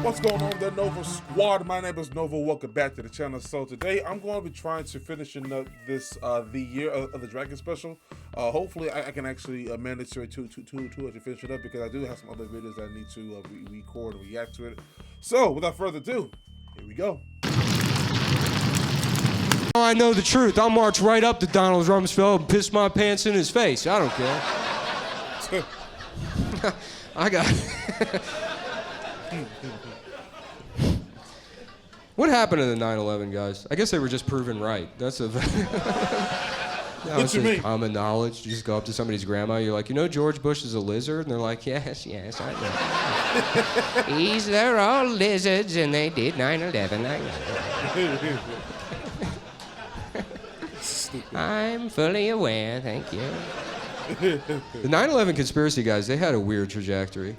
What's going on, the Nova Squad? My name is Nova. Welcome back to the channel. So today I'm going to be trying to finish this the year of the Dragon special. Hopefully I can actually manage to finish it up, because I do have some other videos that I need to record and react to it. So without further ado, here we go. I know the truth. I'll march right up to Donald Rumsfeld and piss my pants in his face. I don't care. I got What happened to the 9/11 guys? I guess they were just proven right. That's a What you mean? Common knowledge. You just go up to somebody's grandma, you're like, you know George Bush is a lizard? And they're like, yes, I know. They're all lizards, and they did 9/11. I'm fully aware, thank you. The 9/11 conspiracy guys, they had a weird trajectory,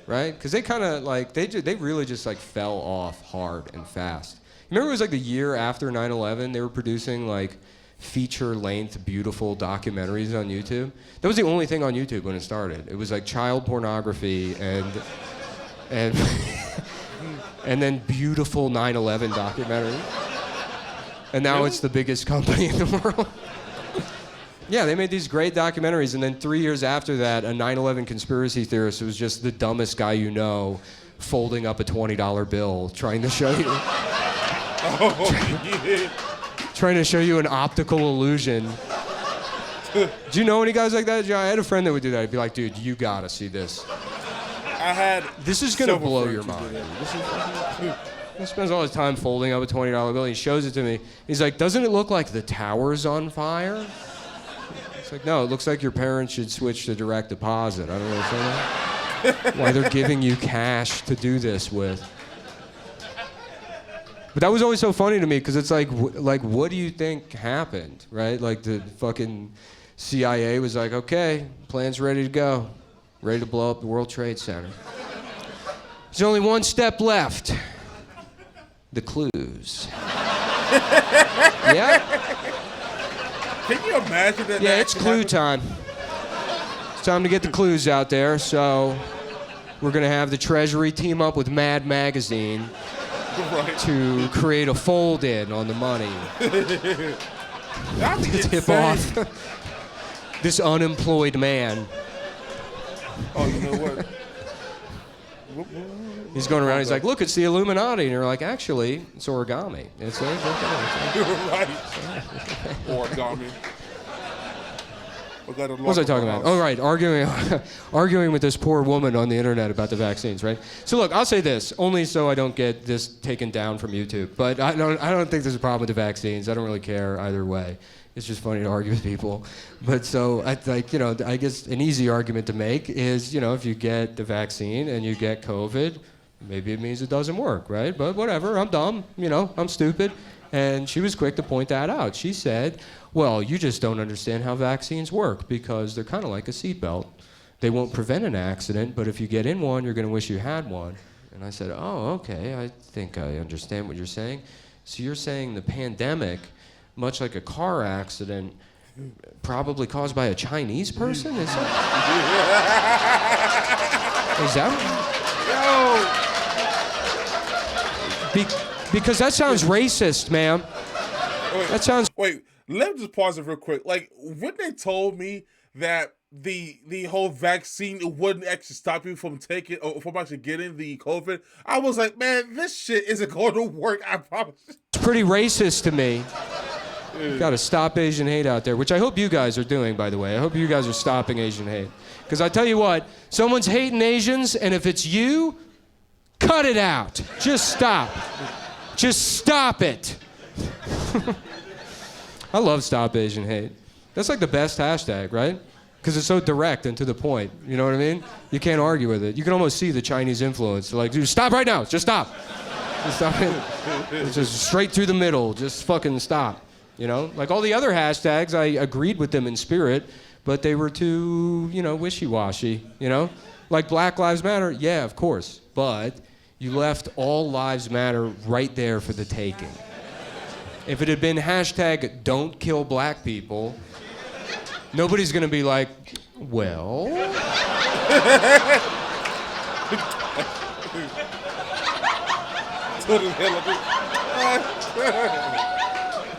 right? Because they kind of like, they really just like fell off hard and fast. Remember it was like the year after 9/11, they were producing like feature-length, beautiful documentaries on YouTube. That was the only thing on YouTube when it started. It was like child pornography and and then beautiful 9/11 documentaries. And now it's the biggest company in the world. Yeah, they made these great documentaries, and then 3 years after that, a 9/11 conspiracy theorist was just the dumbest guy you know, folding up a $20 bill, trying to show you... trying to show you an optical illusion. Do you know any guys like that? Yeah, I had a friend that would do that. He'd be like, dude, you gotta see this. This is gonna blow your mind. He spends all his time folding up a $20 bill. He shows it to me. He's like, doesn't it look like the tower's on fire? It's like, no, it looks like your parents should switch to direct deposit. I don't know why they're giving you cash to do this with. But that was always so funny to me, because it's like, what do you think happened, right? Like the fucking CIA was like, okay, plan's ready to go. Ready to blow up the World Trade Center. There's only one step left. The clues. Yeah? Can you imagine that? Yeah, it's clue time. It's time to get the clues out there, so we're gonna have the Treasury team up with Mad Magazine to create a fold-in on the money. That's to tip off this unemployed man. Oh, you know what? He's going around, he's like, look, it's the Illuminati. And you're like, actually, it's origami. It's You're right. Origami. What was I talking about? Oh, right, arguing with this poor woman on the internet about the vaccines, right? So look, I'll say this, only so I don't get this taken down from YouTube. But I don't think there's a problem with the vaccines. I don't really care either way. It's just funny to argue with people. But so, I guess an easy argument to make is, if you get the vaccine and you get COVID, maybe it means it doesn't work, right? But whatever, I'm dumb, I'm stupid. And she was quick to point that out. She said, well, you just don't understand how vaccines work, because they're kind of like a seatbelt. They won't prevent an accident, but if you get in one, you're going to wish you had one. And I said, oh, okay, I think I understand what you're saying. So you're saying the pandemic, much like a car accident, probably caused by a Chinese person? Is that because that sounds racist, ma'am. That sounds... Wait, let me just pause it real quick. Like, when they told me that the whole vaccine wouldn't actually stop you from taking or from actually getting the COVID, I was like, man, this shit isn't going to work, I promise. It's pretty racist to me. Got to stop Asian hate out there, which I hope you guys are doing, by the way. I hope you guys are stopping Asian hate. Because I tell you what, someone's hating Asians, and if it's you, cut it out. Just stop. Just stop it. I love Stop Asian Hate. That's like the best hashtag, right? Because it's so direct and to the point. You know what I mean? You can't argue with it. You can almost see the Chinese influence. They're like, dude, stop right now. Just stop. Just stop it. It's just straight through the middle. Just fucking stop. Like all the other hashtags, I agreed with them in spirit, but they were too, wishy-washy, Like Black Lives Matter, yeah, of course. But you left all lives matter right there for the taking. If it had been hashtag don't kill black people, nobody's gonna be like, well.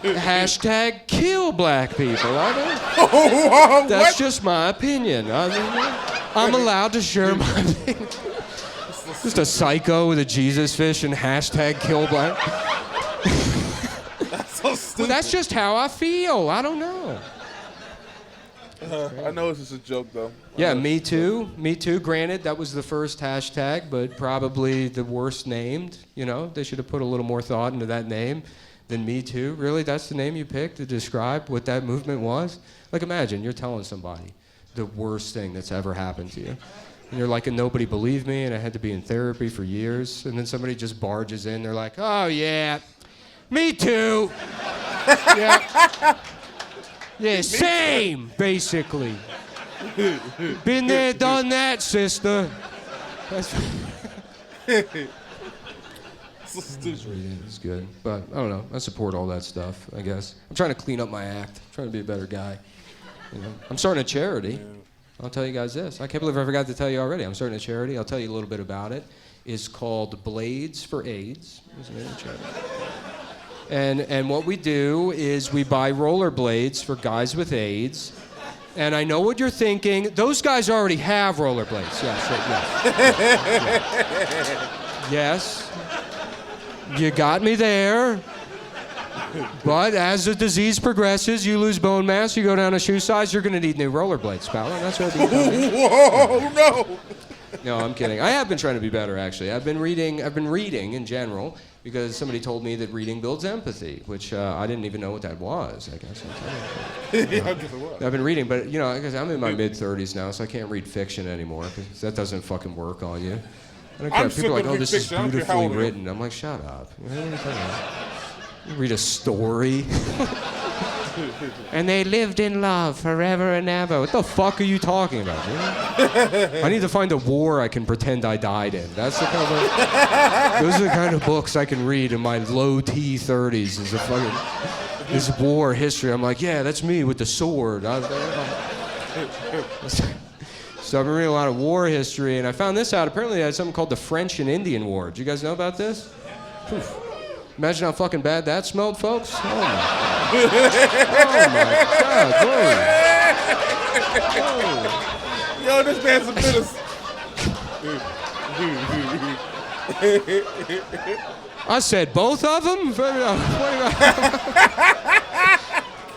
Hashtag kill black people. That's just my opinion. I'm allowed to share my opinion. Just a psycho with a Jesus fish and hashtag kill black. That's so stupid. Well, that's just how I feel. I don't know. I know it's just a joke, though. Yeah, me too. Me too. Granted, that was the first hashtag, but probably the worst named. You know, they should have put a little more thought into that name than Me Too. Really, that's the name you picked to describe what that movement was? Like, imagine you're telling somebody the worst thing that's ever happened to you. And you're like, and nobody believed me, and I had to be in therapy for years. And then somebody just barges in. They're like, oh, yeah, me too. Yeah. Yeah, same, basically. Been there, done that, sister. That's So stupid. It's good, but I don't know. I support all that stuff, I guess. I'm trying to clean up my act. I'm trying to be a better guy. You know, I'm starting a charity. Yeah. I'll tell you guys this. I can't believe I forgot to tell you already. I'm starting a charity. I'll tell you a little bit about it. It's called Blades for AIDS. It's a new charity. And what we do is we buy rollerblades for guys with AIDS. And I know what you're thinking. Those guys already have rollerblades. Yes. You got me there. But as the disease progresses, you lose bone mass, you go down a shoe size, you're going to need new rollerblades, pal. And that's what I've been Whoa, no. No, I'm kidding. I have been trying to be better, actually. I've been reading in general because somebody told me that reading builds empathy, which I didn't even know what that was, I guess. Yeah, I guess it was. I've been reading, but, you know, I guess I'm in my mid-30s now, so I can't read fiction anymore because that doesn't fucking work on you. I don't care. I'm People are like, sick of oh, this is fiction. I don't care how beautifully old I am. written. I'm like, shut up. What are you talking about? You read a story. And they lived in love forever and ever. What the fuck are you talking about, dude? I need to find a war I can pretend I died in. That's the kind of those are the kind of books I can read in my low T 30s. Is a fucking this war history. I'm like, yeah, that's me with the sword. So I've been reading a lot of war history, and I found this out. Apparently, they had something called the French and Indian War. Do you guys know about this? Oof. Imagine how fucking bad that smelled, folks. Oh my God, whoa. Yo, this man's a menace. I said both of them?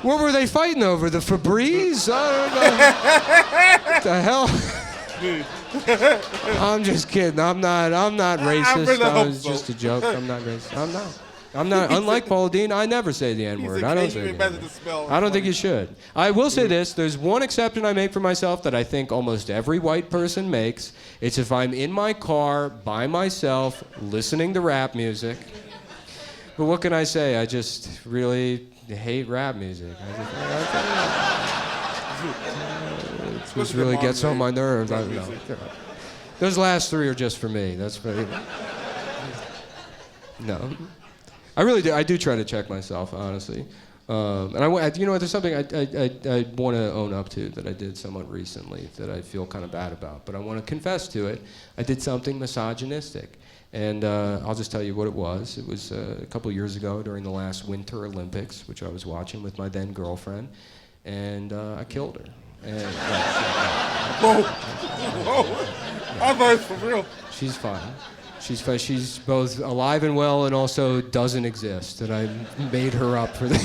What were they fighting over? The Febreze? I don't know. What the hell? I'm just kidding. I'm not racist. really That hope was so. just a joke. I'm not racist. I'm not. Unlike Paul Dean, I never say the N-word. I don't say the N-word. I don't think you should. I will say this. There's one exception I make for myself that I think almost every white person makes. It's if I'm in my car by myself listening to rap music. But what can I say? I just really hate rap music. It just really gets on my nerves. I don't know. Those last three are just for me. That's very... No. I really do. I do try to check myself, honestly. And you know, there's something I want to own up to that I did somewhat recently that I feel kind of bad about, but I want to confess to it. I did something misogynistic, and I'll just tell you what it was. It was a couple years ago during the last Winter Olympics, which I was watching with my then girlfriend, and I killed her. And, Whoa. I thought it was for real. she's fine. She's both alive and well and also doesn't exist. And I made her up for that.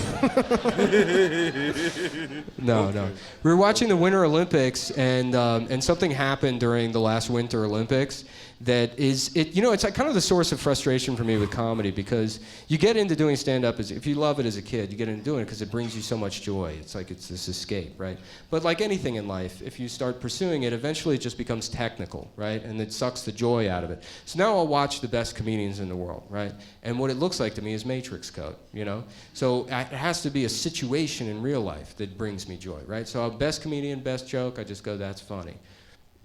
No. We were watching the Winter Olympics, and something happened during the last Winter Olympics that is, it's like kind of the source of frustration for me with comedy, because you get into doing stand-up, if you love it as a kid, you get into doing it because it brings you so much joy. It's like it's this escape, right? But like anything in life, if you start pursuing it, eventually it just becomes technical, right? And it sucks the joy out of it. So now I'll watch the best comedians in the world, right? And what it looks like to me is Matrix code, you know? So it has to be a situation in real life that brings me joy, right? So best comedian, best joke, I just go, that's funny.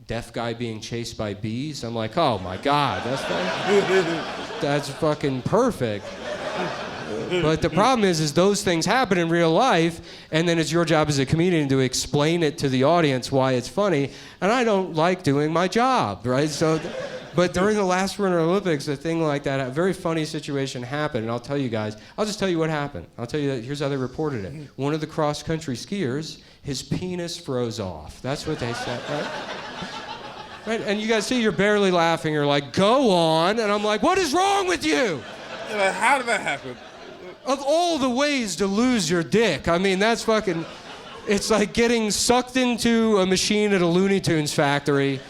Deaf guy being chased by bees, I'm like, oh my God, that's fucking perfect. But the problem is those things happen in real life, and then it's your job as a comedian to explain it to the audience why it's funny, and I don't like doing my job, right? So But during the last Winter Olympics, a thing like that, a very funny situation happened, and I'll tell you guys. I'll just tell you what happened. I'll tell you, here's how they reported it. One of the cross-country skiers, his penis froze off. That's what they said, right? Right? And you guys see, you're barely laughing. You're like, go on. And I'm like, what is wrong with you? How did that happen? Of all the ways to lose your dick, I mean, that's fucking... It's like getting sucked into a machine at a Looney Tunes factory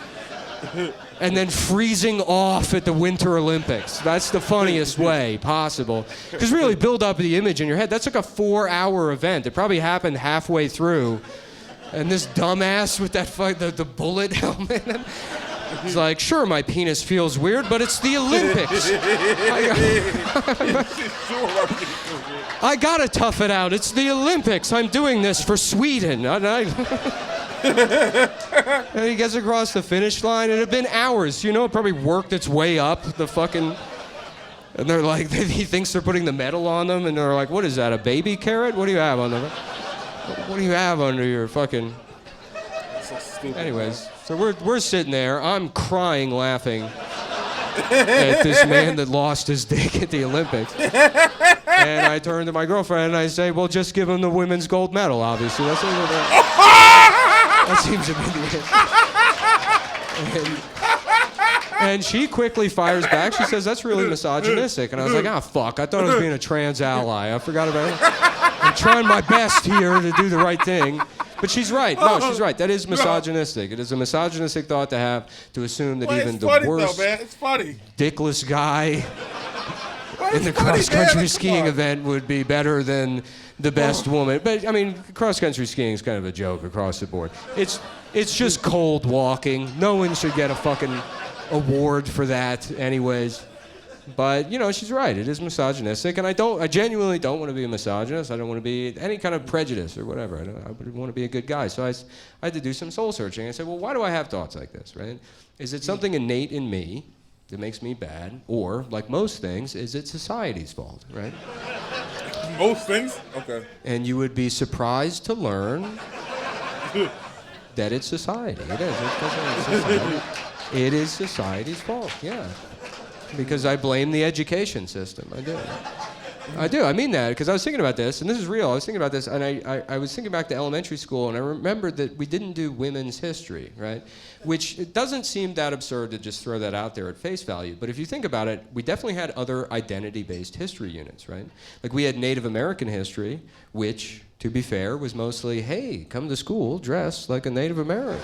and then freezing off at the Winter Olympics. That's the funniest way possible. Because really, build up the image in your head. That's like a 4-hour event. It probably happened halfway through. And this dumbass with that the bullet helmet, he's like, sure, my penis feels weird, but it's the Olympics. I gotta tough it out. It's the Olympics. I'm doing this for Sweden. And he gets across the finish line, and it had been hours. You know, it probably worked its way up the fucking... And they're like, he thinks they're putting the medal on them, and they're like, what is that, a baby carrot? What do you have on them? What do you have under your fucking... So stupid. Anyways, so we're sitting there. I'm crying, laughing at this man that lost his dick at the Olympics. And I turn to my girlfriend and I say, well, just give him the women's gold medal, obviously. That seems to be the end. And she quickly fires back. She says, that's really misogynistic. And I was like, fuck. I thought I was being a trans ally. I forgot about it. I'm trying my best here to do the right thing. But she's right. No, she's right. That is misogynistic. It is a misogynistic thought to have, to assume that even the worst dickless guy in the cross-country skiing event would be better than the best woman. But, I mean, cross-country skiing is kind of a joke across the board. It's just cold walking. No one should get a fucking award for that anyways. But, you know, she's right. It is misogynistic, and I genuinely don't want to be a misogynist. I don't want to be any kind of prejudice or whatever. I would want to be a good guy. So I had to do some soul searching. I said, well, why do I have thoughts like this, right? Is it something innate in me that makes me bad? Or, like most things, is it society's fault, right? Most things? Okay. And you would be surprised to learn that it's society. It is. It's society. It is society's fault, yeah. Because I blame the education system. I do. I mean that, because I was thinking about this, and this is real. I was thinking about this, and I was thinking back to elementary school, and I remembered that we didn't do women's history, right? Which, it doesn't seem that absurd to just throw that out there at face value. But if you think about it, we definitely had other identity-based history units, right? Like we had Native American history, which, to be fair, was mostly, hey, come to school dressed like a Native American.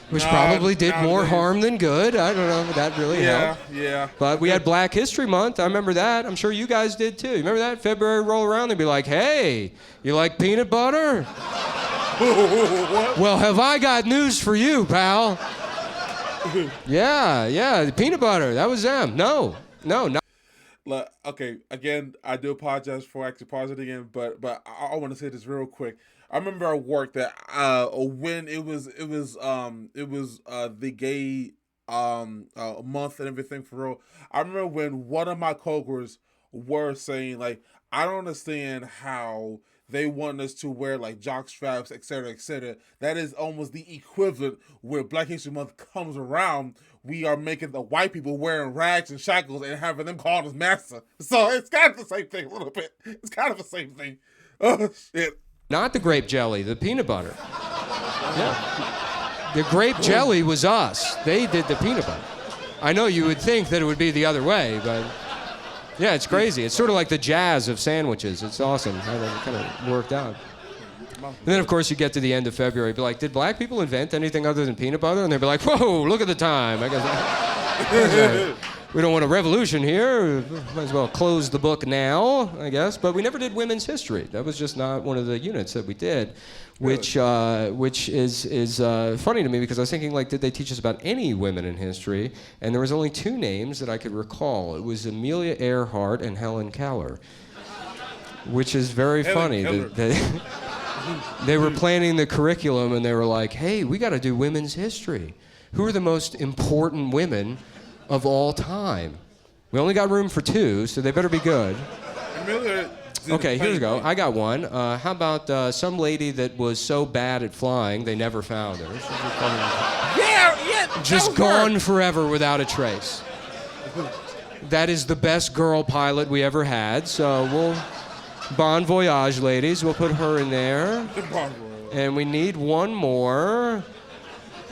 Which probably did more harm than good. I don't know if that really helped. Yeah. But we had Black History Month. I remember that. I'm sure you guys did too. You remember that? February roll around, they'd be like, hey, you like peanut butter? Well, have I got news for you, pal? Yeah, peanut butter. That was them. No. Look, okay, again, I do apologize for actually pausing again, but I want to say this real quick. I remember at work that when it was the gay month and everything for real. I remember when one of my coworkers were saying like, I don't understand how they want us to wear like jock straps, etc., etc. That is almost the equivalent where Black History Month comes around. We are making the white people wearing rags and shackles and having them called us master. So it's kind of the same thing a little bit. It's kind of the same thing. Oh shit. Not the grape jelly, the peanut butter. Yeah. The grape jelly was us. They did the peanut butter. I know you would think that it would be the other way, but yeah, it's crazy. It's sort of like the jazz of sandwiches. It's awesome how that kind of worked out. And then, of course, you get to the end of February, be like, did black people invent anything other than peanut butter? And they'd be like, whoa, look at the time. I guess we don't want a revolution here. Might as well close the book now, I guess. But we never did women's history. That was just not one of the units that we did, which is funny to me because I was thinking, like, did they teach us about any women in history? And there was only two names that I could recall. It was Amelia Earhart and Helen Keller, which is very funny. They were planning the curriculum, and they were like, hey, we got to do women's history. Who are the most important women of all time? We only got room for two, so they better be good. Amelia Okay, here we go. I got one. How about some lady that was so bad at flying they never found her? Yeah. Just gone forever without a trace. That is the best girl pilot we ever had. So we'll bon voyage, ladies. We'll put her in there. And we need one more.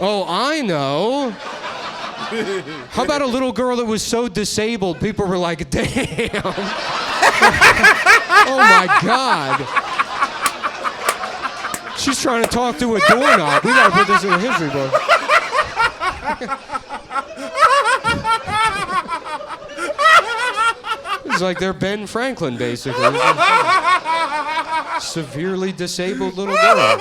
Oh, I know. How about a little girl that was so disabled, people were like, damn. Oh my God. She's trying to talk to a doorknob. We gotta put this in the history book. It's like they're Ben Franklin, basically. Severely disabled little girl.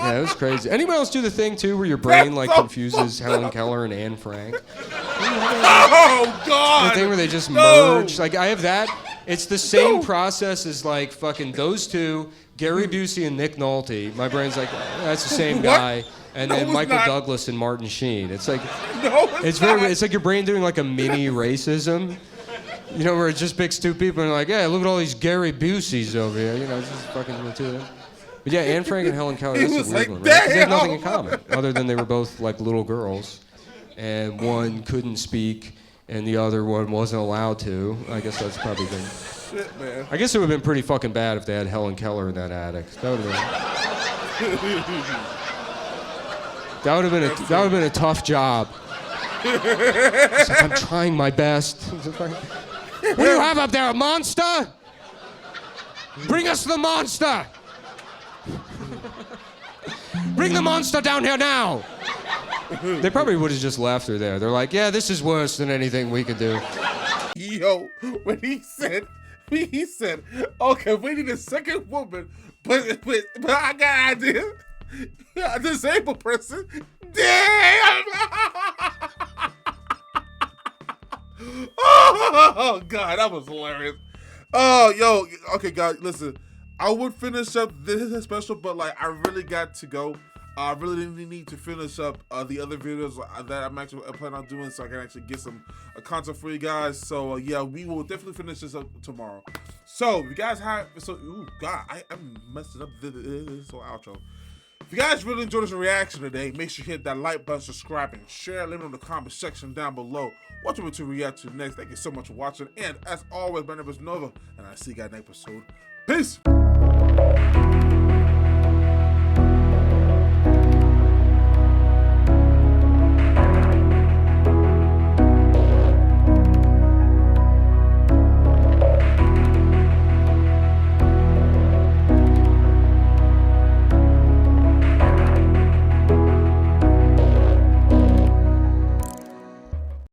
Yeah, it was crazy. Anybody else do the thing too where your brain like confuses Helen Keller and Anne Frank? Oh God! The thing where they just merge. Like I have that. It's the same process as like fucking those two, Gary Busey and Nick Nolte. My brain's like, that's the same guy. And then Michael Douglas and Martin Sheen. It's like, it's like your brain doing like a mini racism. You know, where it just picks two people and like, yeah, look at all these Gary Buseys over here. You know, it's just fucking the two of them. But yeah, Anne Frank and Helen Keller, that's a weird like, one, right? 'Cause they have damn. nothing in common, other than they were both like little girls. And one couldn't speak, and the other one wasn't allowed to. I guess that's probably been... Shit, man. I guess it would have been pretty fucking bad if they had Helen Keller in that attic. That would have been a tough job. It's like, I'm trying my best. What do you have up there, a monster? Bring us the monster! Bring the monster down here now! They probably would have just left her there. They're like, yeah, this is worse than anything we could do. Yo, when he said, okay, we need a second woman, but I got an idea. A disabled person. Damn! Oh God, that was hilarious. Oh, yo, okay, guys, listen. I would finish up this special, but like I really got to go. I really need to finish up the other videos that I'm actually planning on doing, so I can actually get some content for you guys. So yeah, we will definitely finish this up tomorrow. So if you guys have, ooh, God, I'm messing up this whole outro. If you guys really enjoyed this reaction today, make sure you hit that like button, subscribe, and share. Let me know in the comment section down below what you want to react to next. Thank you so much for watching, and as always, my name is Nova, and I'll see you guys next episode. Peace.